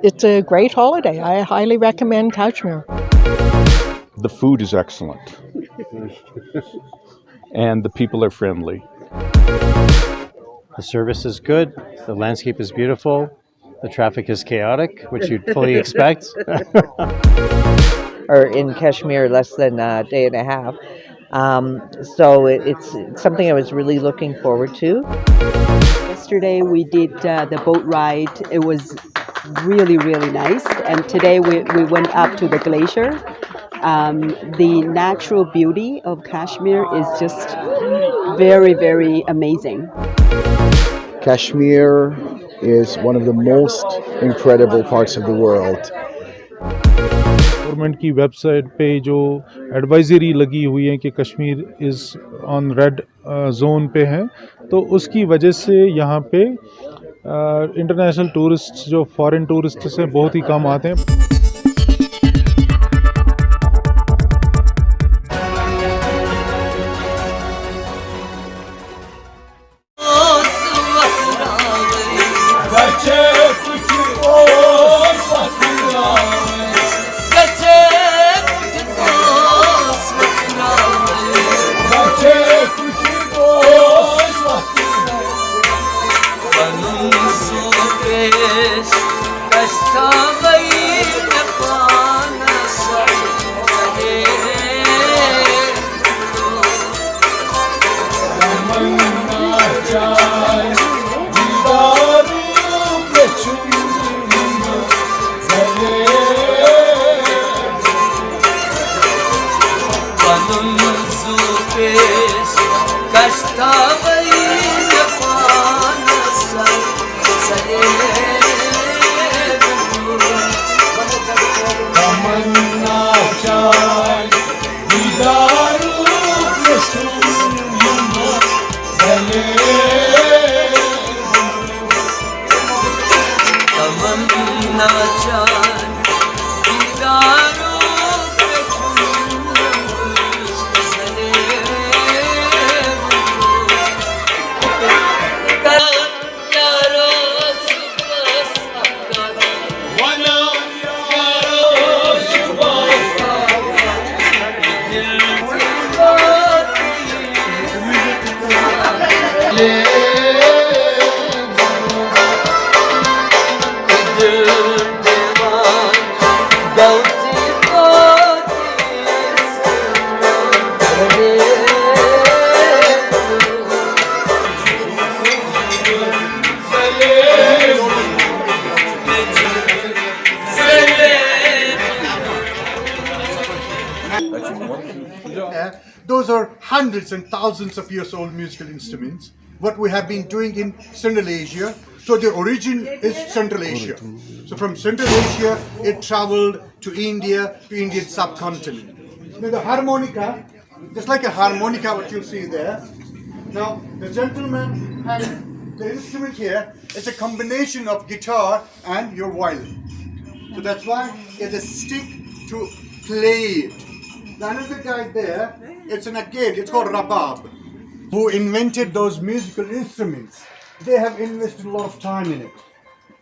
It's a great holiday. I highly recommend Kashmir. The food is excellent. And the people are friendly. The service is good. The landscape is beautiful. The traffic is chaotic, which you'd fully expect. Or in Kashmir less than a day and a half. So it's something I was really looking forward to. Yesterday we did the boat ride. It was really, really nice. And today we went up to the glacier. The natural beauty of Kashmir is just very, very amazing. Kashmir is one of the most incredible parts of the world. Government की website पे जो advisory लगी हुई है कि Kashmir is on red zone पे है, तो उसकी वजह से यहाँ पे इंटरनेशनल टूरिस्ट जो फॉरेन टूरिस्ट से बहुत ही कम आते हैं. Those are hundreds and thousands of years old musical instruments. What we have been doing in Central Asia. So their origin is Central Asia. So from Central Asia, it traveled to India, to Indian subcontinent. Now the harmonica, just like a harmonica, what you see there. Now the gentleman has the instrument here. It's a combination of guitar and your violin. So that's why it's a stick to play it. The another guy there, it's called rabab, who invented those musical instruments. They have invested a lot of time in it,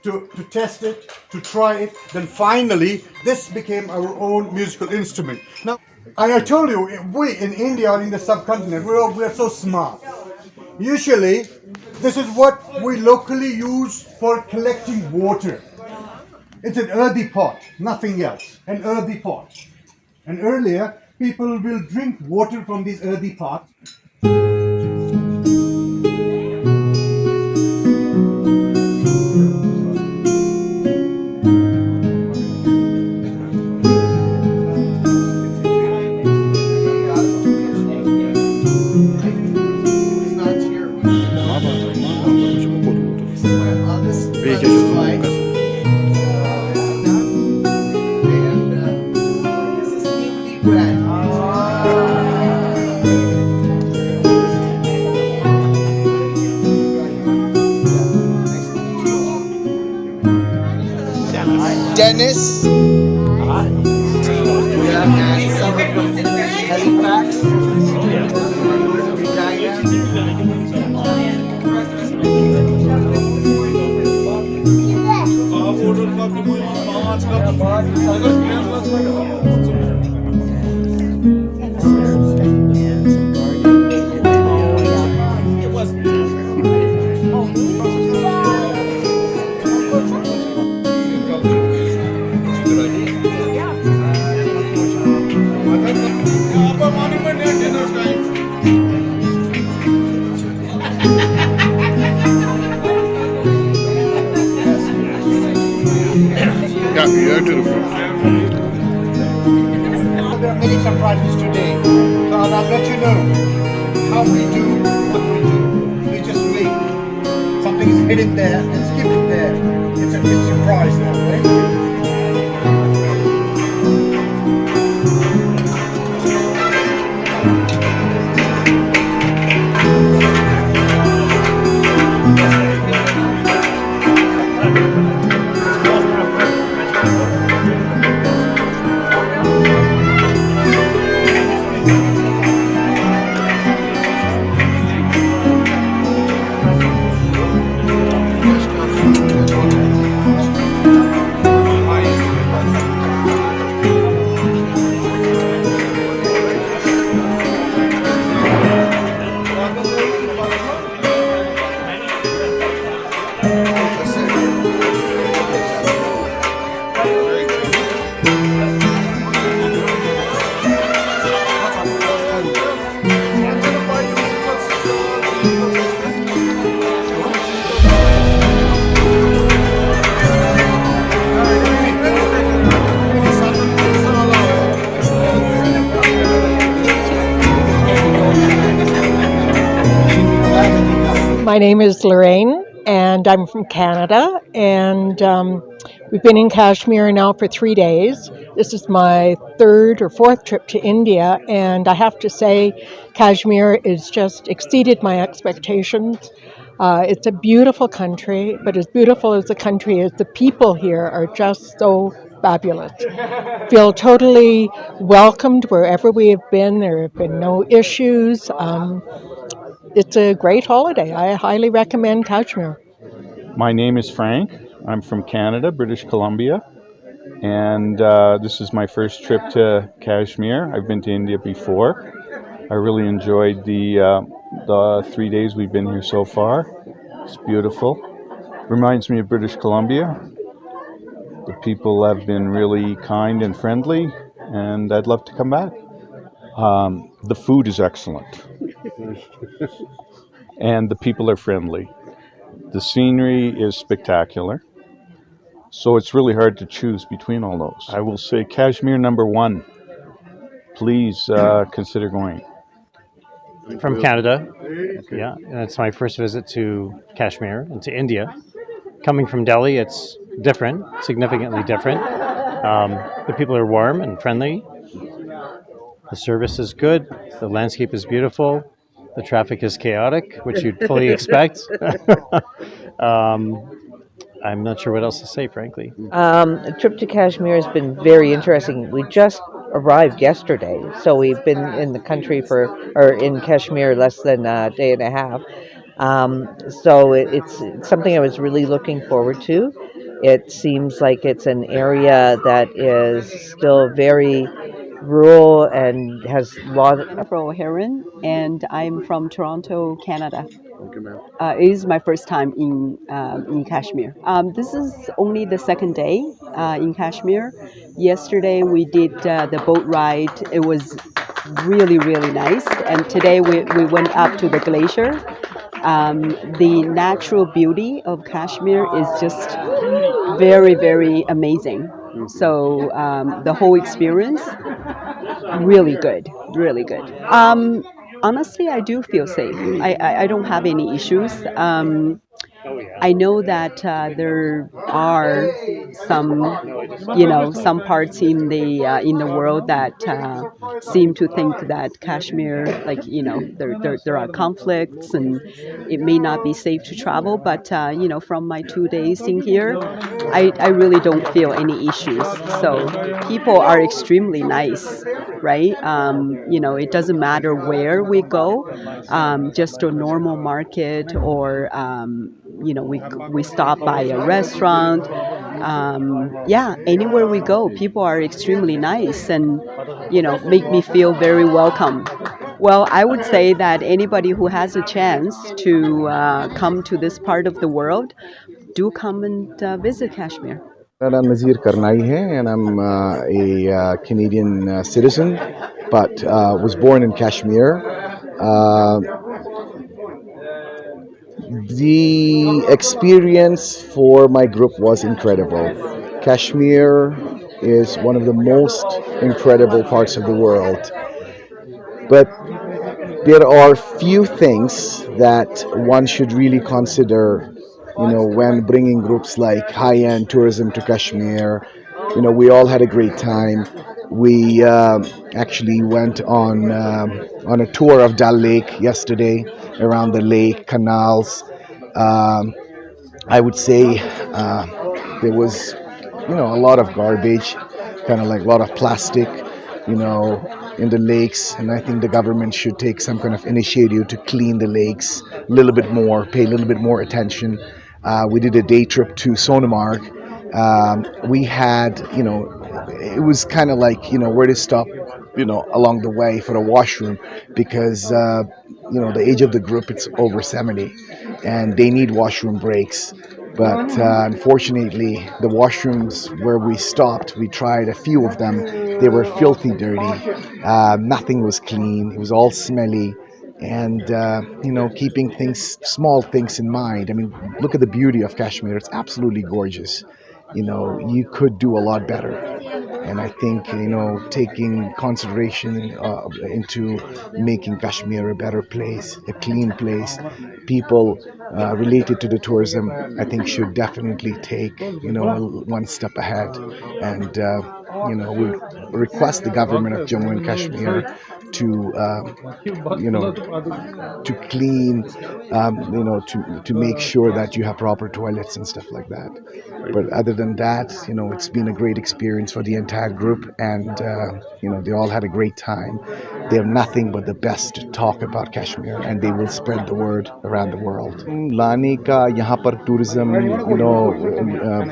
to test it, to try it. Then finally, this became our own musical instrument. Now, I told you, we in India or in the subcontinent, we are so smart. Usually, this is what we locally use for collecting water. It's an earthy pot, nothing else, an earthy pot. And earlier, people will drink water from these earthy pots. Dennis. Hi. We have someone from Halifax. Yeah, you have to remove. There are many surprises today, so I'll let you know how we do what we do. We just make something is hidden there and skip it there. It's a surprise now, right? My name is Lorraine, and I'm from Canada, and we've been in Kashmir now for 3 days. This is my third or fourth trip to India, and I have to say Kashmir has just exceeded my expectations. It's a beautiful country, but as beautiful as the country is, the people here are just so fabulous. Feel totally welcomed wherever we have been. There have been no issues. It's a great holiday. I highly recommend Kashmir. My name is Frank. I'm from Canada, British Columbia, and this is my first trip to Kashmir. I've been to India before. I really enjoyed the 3 days we've been here so far. It's beautiful. Reminds me of British Columbia. The people have been really kind and friendly, and I'd love to come back. The food is excellent. And the people are friendly. The scenery is spectacular. So it's really hard to choose between all those. I will say Kashmir #1. Please consider going. From Canada. Yeah, and it's my first visit to Kashmir and to India. Coming from Delhi, it's different, significantly different. The people are warm and friendly. The service is good. The landscape is beautiful. The traffic is chaotic, which you'd fully expect. I'm not sure what else to say, frankly. A trip to Kashmir has been very interesting. We just arrived yesterday, so we've been in the country or in Kashmir less than a day and a half. So it's something I was really looking forward to. It seems like it's an area that is still very rural and has a lot of Afro Heron, and I'm from Toronto, Canada. It is my first time in Kashmir. This is only the second day in Kashmir. Yesterday we did the boat ride. It was really, really nice. And today we went up to the glacier. The natural beauty of Kashmir is just very, very amazing. So the whole experience, really good, really good. Honestly, I do feel safe. I don't have any issues. I know that there are some parts in the world that seem to think that Kashmir, like there are conflicts and it may not be safe to travel. But from my 2 days in here, I really don't feel any issues. So people are extremely nice, right? It doesn't matter where we go, just a normal market or we stop by a restaurant. Yeah, anywhere we go, people are extremely nice and make me feel very welcome. Well, I would say that anybody who has a chance to come to this part of the world, do come and visit Kashmir. My name is Karnai hai, and I'm a Canadian citizen, but was born in Kashmir. Uh, the experience for my group was incredible. Kashmir is one of the most incredible parts of the world, but there are few things that one should really consider, when bringing groups like high-end tourism to Kashmir. We all had a great time. We actually went on a tour of Dal Lake yesterday, around the lake, canals. Um, I would say there was, a lot of garbage, kind of like a lot of plastic, in the lakes. And I think the government should take some kind of initiative to clean the lakes a little bit more, pay a little bit more attention. We did a day trip to Sonamarg. We had, it was kind of like, where to stop, along the way for a washroom because, the age of the group, it's over 70 and they need washroom breaks. But unfortunately, the washrooms where we stopped, we tried a few of them. They were filthy dirty. Nothing was clean. It was all smelly. And, keeping small things in mind. I mean, look at the beauty of Kashmir. It's absolutely gorgeous. You could do a lot better. And I think, taking consideration into making Kashmir a better place, a clean place, people related to the tourism, I think should definitely take, one step ahead. And, we request the government of Jammu and Kashmir to, to clean, to make sure that you have proper toilets and stuff like that. But other than that, it's been a great experience for the entire group, and they all had a great time. They have nothing but the best to talk about Kashmir, and they will spread the word around the world. लाने का यहाँ पर tourism,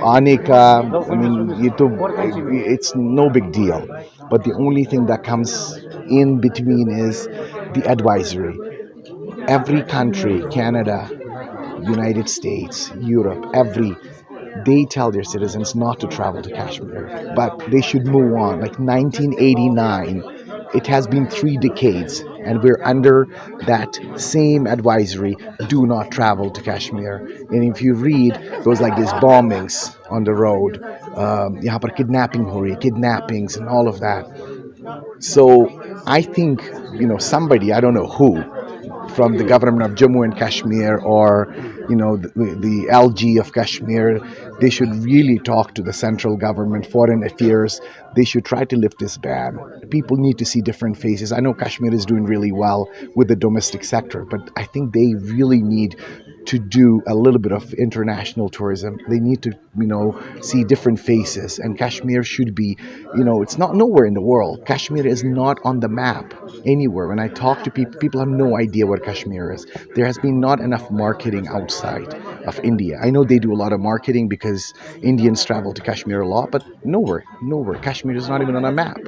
आने का, I mean, it's no big deal. But the only thing that comes in between is the advisory. Every country, Canada, United States, Europe, they tell their citizens not to travel to Kashmir, but they should move on. Like 1989, it has been 3 decades, and we're under that same advisory: do not travel to Kashmir. And if you read, there was like these bombings on the road, यहाँ पर kidnappings and all of that. So I think, somebody, I don't know who, from the government of Jammu and Kashmir or, the LG of Kashmir, they should really talk to the central government, foreign affairs. They should try to lift this ban. People need to see different faces. I know Kashmir is doing really well with the domestic sector, but I think they really need to do a little bit of international tourism. They need to, see different faces. And Kashmir should be, it's not nowhere in the world. Kashmir is not on the map anywhere. When I talk to people, people have no idea what Kashmir is. There has been not enough marketing outside of India. I know they do a lot of marketing because Indians travel to Kashmir a lot, but nowhere. Kashmir is not even on a map.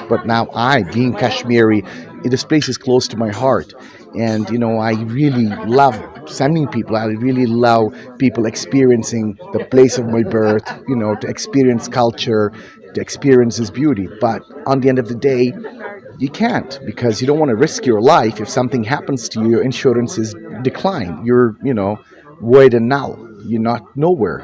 But now being Kashmiri, this place is close to my heart. And, I really love sending people. I really love people experiencing the place of my birth, to experience culture, to experience this beauty. But on the end of the day, you can't, because you don't want to risk your life. If something happens to you, your insurance is declined. You're, void and null. You're not nowhere,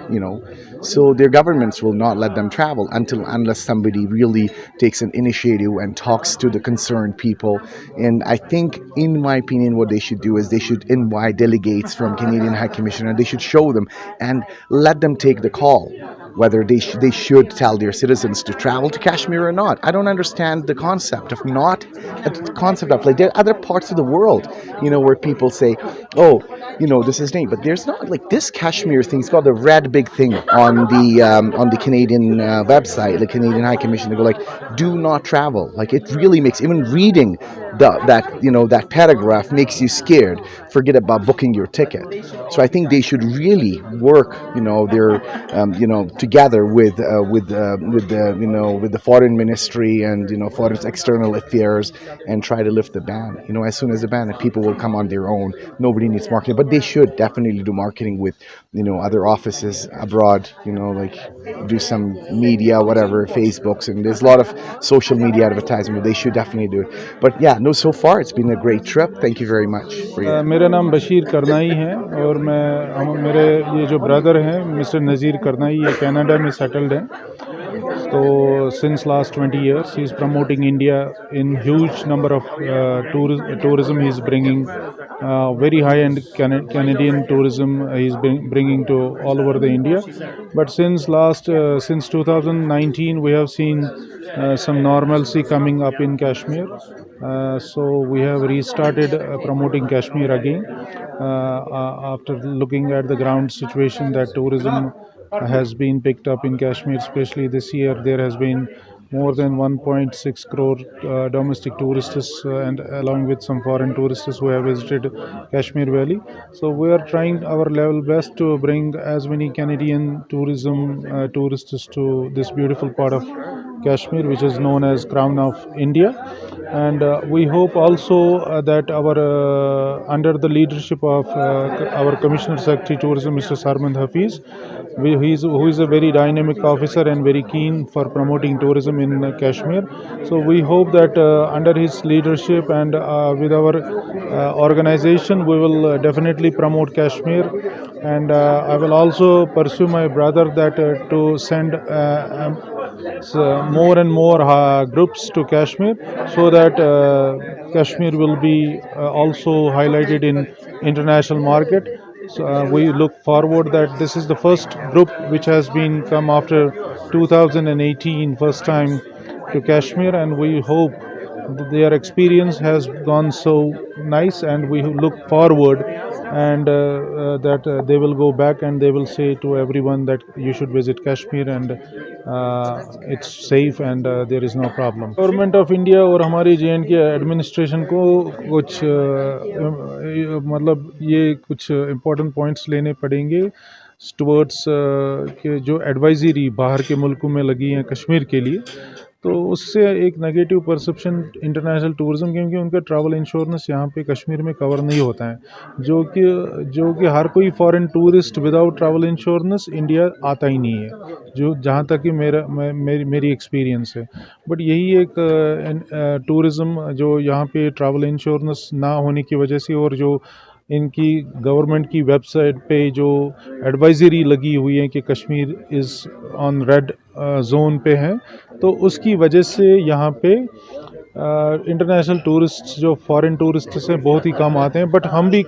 So their governments will not let them travel unless somebody really takes an initiative and talks to the concerned people. And I think, in my opinion, what they should do is they should invite delegates from Canadian High Commissioner. They should show them and let them take the call whether they should tell their citizens to travel to Kashmir or not. I don't understand the concept of like there are other parts of the world, where people say, oh, this is neat, but there's not like this Kashmir thing. It's got the red big thing on the Canadian website, the Canadian High Commission. They go like, do not travel. Like, it really makes, even reading that paragraph makes you scared. Forget about booking your ticket. So I think they should really work, their together with the foreign ministry and foreign external affairs, and try to lift the ban. As soon as the ban, people will come on their own. Nobody needs marketing, but they should definitely do marketing with other offices abroad. Like do some media, whatever, Facebooks, and there's a lot of social media advertisement. They should definitely do it. But yeah, no, so far it's been a great trip. Thank you very much for your मेरा नाम बशीर करनाई है और मेरे ये जो brother हैं mister नज़ीर करनाई, ये कनाडा में सेटल्ड हैं. So since last 20 years he is promoting India in huge number of tourism. He is bringing very high end Canadian tourism. He is bringing to all over the India. But since 2019 we have seen some normalcy coming up in Kashmir. So we have restarted promoting Kashmir again after looking at the ground situation that tourism has been picked up in Kashmir. Especially this year there has been more than 1.6 crore domestic tourists and along with some foreign tourists who have visited Kashmir Valley. So we are trying our level best to bring as many Canadian tourists to this beautiful part of Kashmir, which is known as Crown of India. And we hope also that our under the leadership of our Commissioner Secretary Tourism, Mr. Sarmand Hafiz, who is a very dynamic officer and very keen for promoting tourism in Kashmir. So we hope that under his leadership and with our organization, we will definitely promote Kashmir. And I will also pursue my brother that to send more and more groups to Kashmir, so that Kashmir will be also highlighted in international market. So we look forward that this is the first group which has been come after 2018 first time to Kashmir, and we hope their experience has gone so nice, and we look forward and that they will go back and they will say to everyone that you should visit Kashmir and it's safe and there is no problem. Government of India और हमारी JNK administration को कुछ मतलब ये कुछ important points लेने पड़ेंगे towards के जो एडवाइजरी बाहर के मुल्कों में लगी हैं कश्मीर के लिए. तो उससे एक नेगेटिव परसेप्शन इंटरनेशनल टूरिज्म, क्योंकि उनका ट्रैवल इंश्योरेंस यहाँ पे कश्मीर में कवर नहीं होता है, जो कि हर कोई foreign tourist without travel insurance India आता ही नहीं है, जो जहाँ तक कि मेरी एक्सपीरियंस है. बट यही एक टूरिज़्म जो यहाँ पे ट्रैवल इंश्योरेंस ना होने की वजह से और जो इनकी गवर्नमेंट की वेबसाइट पे जो एडवाइजरी लगी हुई है कि Kashmir is on red zone पे है, तो उसकी वजह से यहाँ पे इंटरनेशनल टूरिस्ट जो फॉरेन टूरिस्ट हैं बहुत ही कम आते हैं. बट हम भी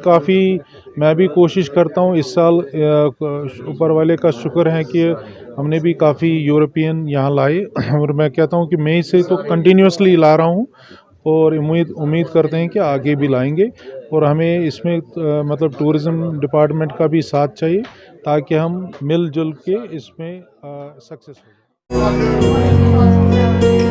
मैं भी कोशिश करता हूँ. इस साल ऊपर वाले का शुक्र है कि हमने भी काफ़ी यूरोपियन यहाँ लाए और मैं कहता हूँ कि मई से तो कंटिन्यूसली ला रहा हूँ और उम्मीद करते हैं कि आगे भी लाएंगे. और हमें इसमें मतलब टूरिज़्म डिपार्टमेंट का भी साथ चाहिए ताकि हम मिलजुल के इसमें सक्सेस हो जाए.